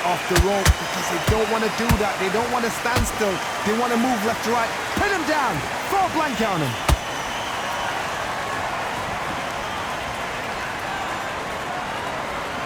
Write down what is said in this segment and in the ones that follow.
off the rope because they don't want to do that. They don't want to stand still. They want to move left to right. Pin him down. Throw a blanket on him.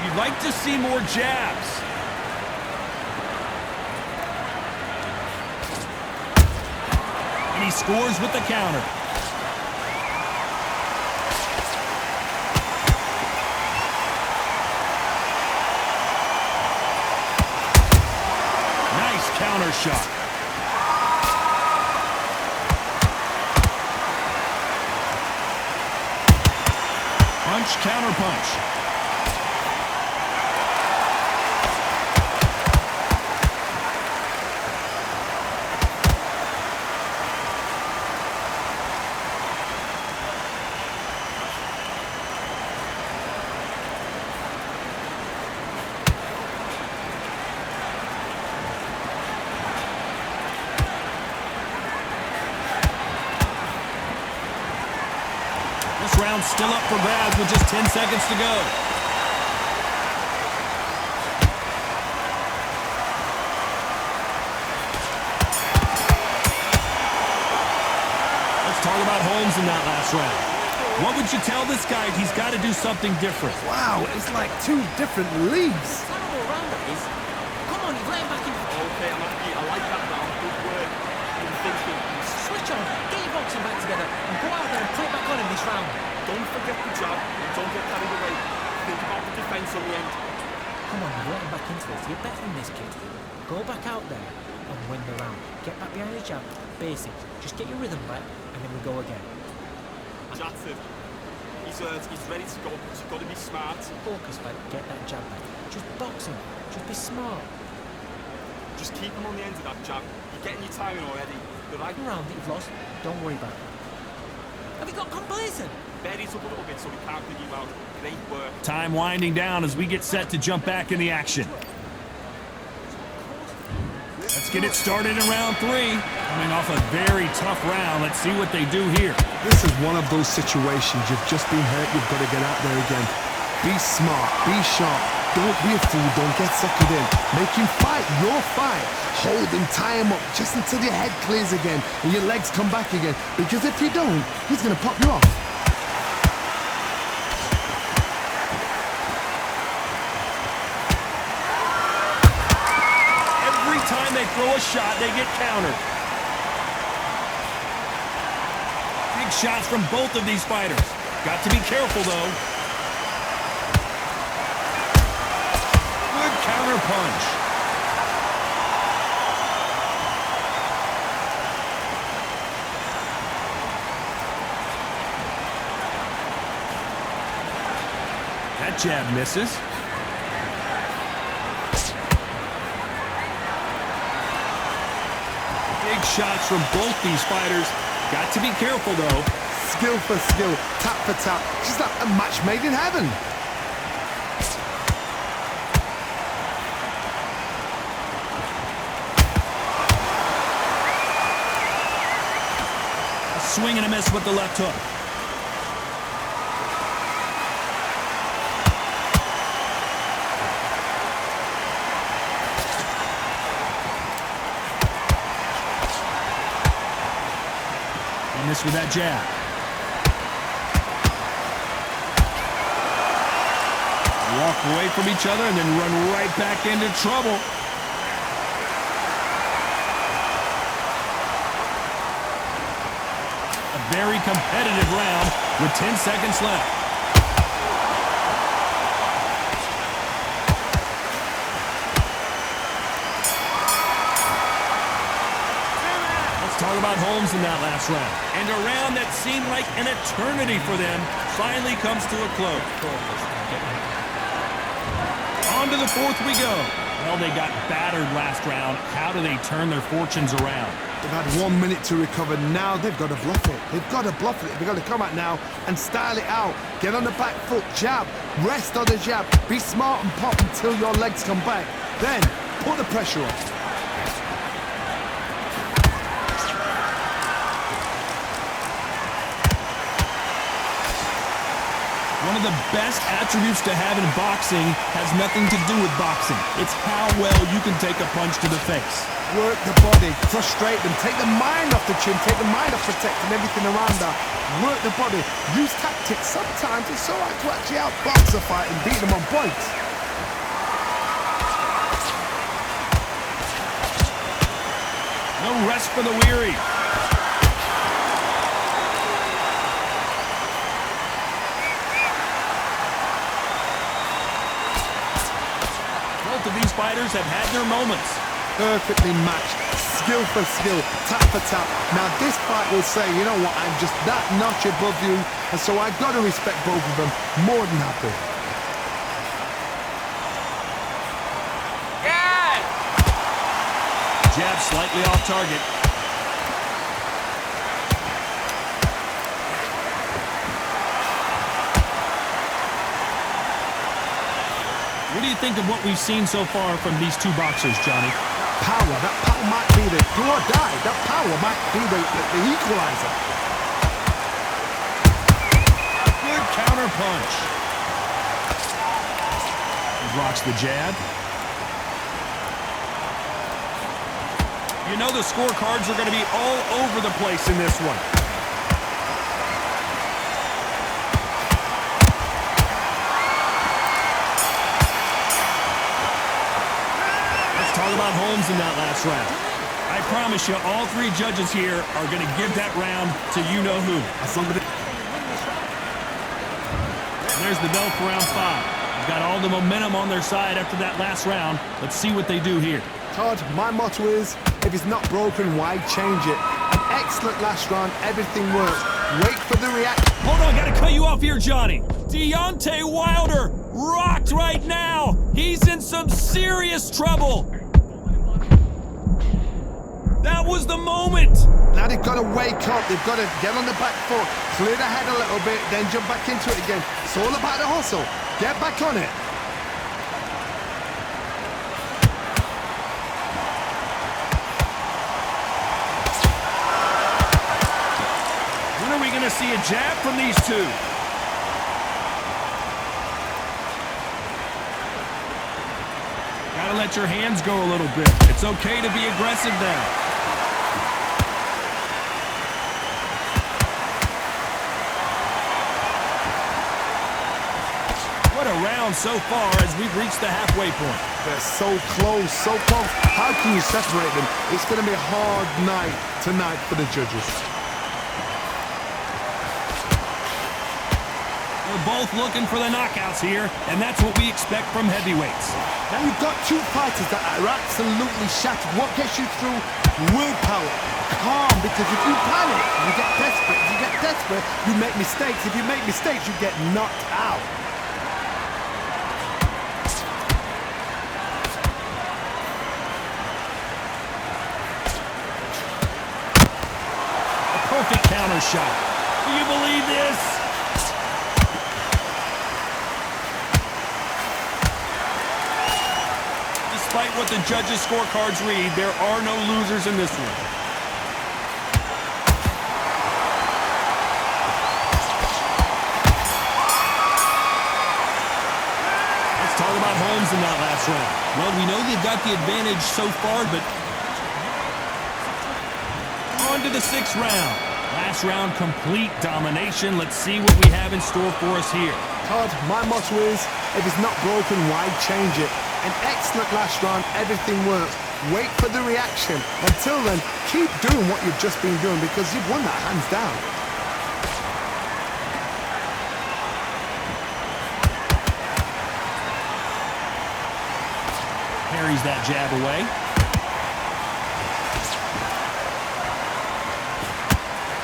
You'd like to see more jabs. And he scores with the counter. Nice counter shot. Punch, counter punch. This round's still up for grabs with just 10 seconds to go. Let's talk about Holmes in that last round. What would you tell this guy he's got to do something different? Wow, it's like two different leagues. Come on, you've let him back in. Okay, I'm happy. I like that round. Good work. I'm thinking. Switch on, get your boxing back together, and go out there and put it back on in this round. Don't forget the jab and don't get carried away. Think about the defense on the end. Come on, you've let him back into this. You're better than this, kid. Go back out there and win the round. Get back behind the jab. Basic. Just get your rhythm back, and then we go again. That's it. He's ready to go, but you've got to be smart. Focus, mate. Get that jab back. Just box him. Just be smart. Just keep him on the end of that jab. You're getting your timing already. The right Round that you've lost, don't worry about it. Have you got complacent? Berries up a little bit so we can't dig you out. Great work. Time winding down as we get set to jump back in the action. Let's get it started in round 3. Coming off a very tough round. Let's see what they do here. This is one of those situations. You've just been hurt. You've got to get out there again. Be smart. Be sharp. Don't be a fool. Don't get suckered in. Make him fight your fight. Hold him, tie him up just until your head clears again and your legs come back again. Because if you don't, he's going to pop you off. Every time they throw a shot, they get countered. Big shots from both of these fighters. Got to be careful, though. Good counter punch. That jab misses. Big shots from both these fighters. Got to be careful, though. Skill for skill, tap for tap. Just like a match made in heaven. A swing and a miss with the left hook. This with that jab. Walk away from each other and then run right back into trouble. A very competitive round with 10 seconds left. Talk about Holmes in that last round. And a round that seemed like an eternity for them finally comes to a close. On to the 4th we go. Well, they got battered last round. How do they turn their fortunes around? They've had 1 minute to recover. Now they've got to bluff it. They've got to bluff it. They've got to come out now and style it out. Get on the back foot, jab, rest on the jab. Be smart and pop until your legs come back. Then put the pressure on. One of the best attributes to have in boxing has nothing to do with boxing. It's how well you can take a punch to the face. Work the body, frustrate them, take the mind off the chin, take the mind off protecting everything around her. Work the body, use tactics. Sometimes it's alright to actually outbox a fight and beat them on points. No rest for the weary. Both of these fighters have had their moments. Perfectly matched, skill for skill, tap for tap. Now this fight will say, you know what, I'm just that notch above you, and so I've got to respect both of them more than happy. Jab slightly off target. What do you think of what we've seen so far from these two boxers, Johnny? Power, that power might be the do or die. That power might be the equalizer. Good counter punch. He blocks the jab. You know the scorecards are going to be all over the place in this one. Let's talk about Holmes in that last round. I promise you, all three judges here are going to give that round to you-know-who. There's the bell for round 5. They've got all the momentum on their side after that last round. Let's see what they do here. Todd, my motto is, if it's not broken, why change it? An excellent last round, everything works. Wait for the reaction. Hold on, gotta cut you off here, Johnny. Deontay Wilder rocked right now. He's in some serious trouble. That was the moment. Now they've got to wake up, they've got to get on the back foot, clear the head a little bit, then jump back into it again. It's all about the hustle. Get back on it. When are we going to see a jab from these two? Gotta let your hands go a little bit. It's okay to be aggressive there. What a round so far as we've reached the halfway point. They're so close, so close. How can you separate them? It's going to be a hard night tonight for the judges. We're both looking for the knockouts here, and that's what we expect from heavyweights. Now you've got two fighters that are absolutely shattered. What gets you through? Willpower. Calm, because if you panic, you get desperate. If you get desperate, you make mistakes. If you make mistakes, you get knocked out. Perfect counter shot. Do you believe this? Despite what the judges' scorecards read, there are no losers in this one. Let's talk about Holmes in that last round. Well, we know they've got the advantage so far, but on to the 6th round. Last round, complete domination. Let's see what we have in store for us here. Todd, my motto is, if it's not broken, why change it? An excellent last round, everything works. Wait for the reaction. Until then, keep doing what you've just been doing because you've won that hands down. Parries that jab away.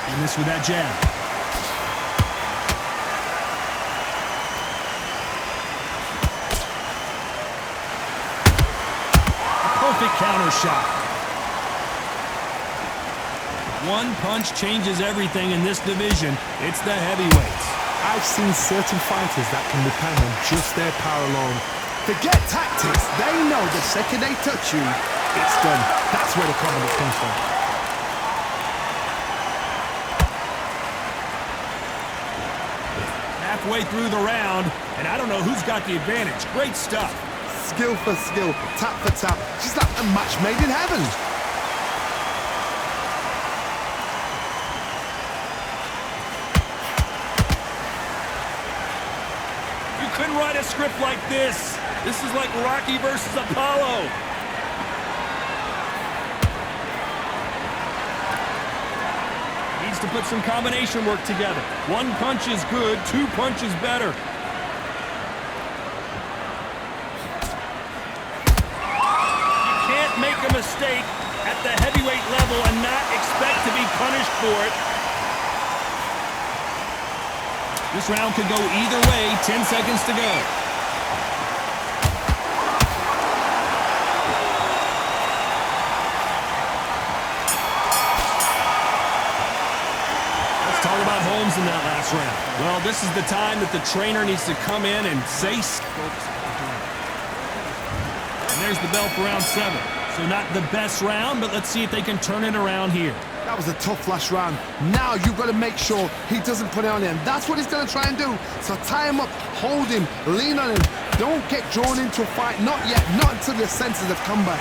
And this with that jab. A perfect counter shot. One punch changes everything in this division. It's the heavyweights. I've seen certain fighters that can depend on just their power alone. Forget tactics. They know the second they touch you, it's done. That's where the confidence comes from. halfway through the round, and I don't know who's got the advantage. Great stuff. Skill for skill, tap for tap. She's like a match made in heaven. You couldn't write a script like this. This is like Rocky versus Apollo. Needs to put some combination work together. One punch is good, two punches better. You can't make a mistake at the heavyweight level and not expect to be punished for it. This round could go either way. 10 seconds to go. Let's talk about Holmes in that last round. Well, this is the time that the trainer needs to come in and say... And there's the bell for round 7. So not the best round, but let's see if they can turn it around here. That was a tough last round. Now you've got to make sure he doesn't put it on him. That's what he's going to try and do. So tie him up, hold him, lean on him. Don't get drawn into a fight. Not yet. Not until your senses have come back.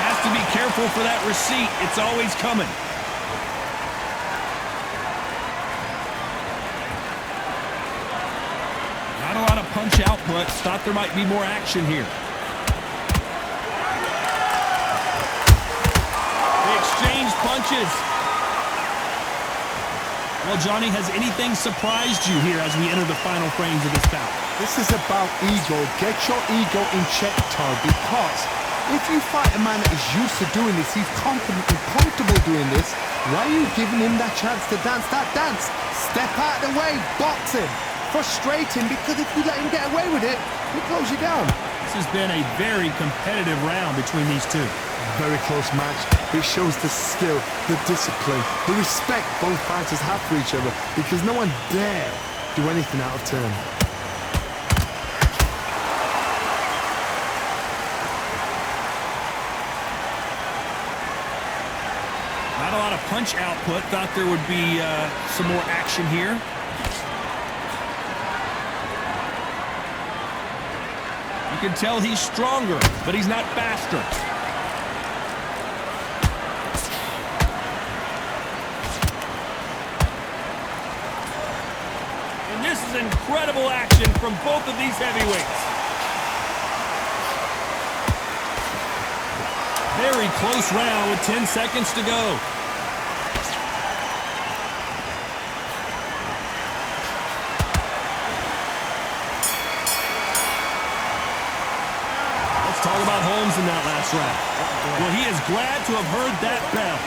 Has to be careful for that receipt. It's always coming. Not a lot of punch output. Thought there might be more action here. Exchange punches. Well, Johnny, has anything surprised you here as we enter the final frames of this bout? This is about ego. Get your ego in check, Todd, because if you fight a man that is used to doing this, he's confident and comfortable doing this, why are you giving him that chance to dance that dance? Step out of the way, box him. Frustrate him, because if you let him get away with it, he'll close you down. This has been a very competitive round between these two. Very close match. It shows the skill, the discipline, the respect both fighters have for each other, because no one dare do anything out of turn. Not a lot of punch output. Thought there would be some more action here. You can tell he's stronger, but he's not faster. And this is incredible action from both of these heavyweights. Very close round with 10 seconds to go. Talk about Holmes in that last round. Well, he is glad to have heard that bell.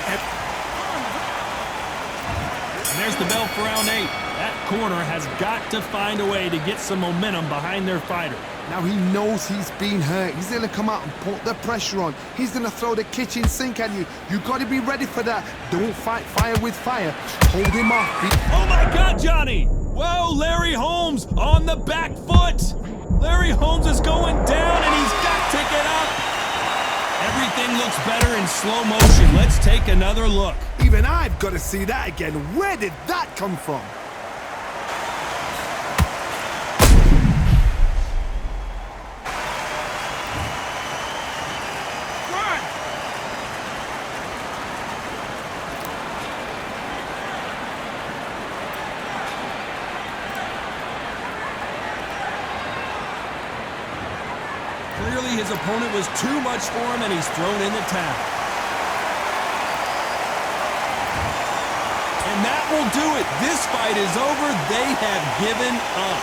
And there's the bell for round 8. That corner has got to find a way to get some momentum behind their fighter. Now he knows he's been hurt. He's going to come out and put the pressure on. He's going to throw the kitchen sink at you. You've got to be ready for that. Don't fight fire with fire. Hold him off. Oh, my God, Johnny! Whoa, Larry Holmes on the back foot. Larry Holmes is going down, and he's got to get up. Everything looks better in slow motion. Let's take another look. Even I've got to see that again. Where did that come from? Clearly his opponent was too much for him, and he's thrown in the towel. And that will do it. This fight is over. They have given up.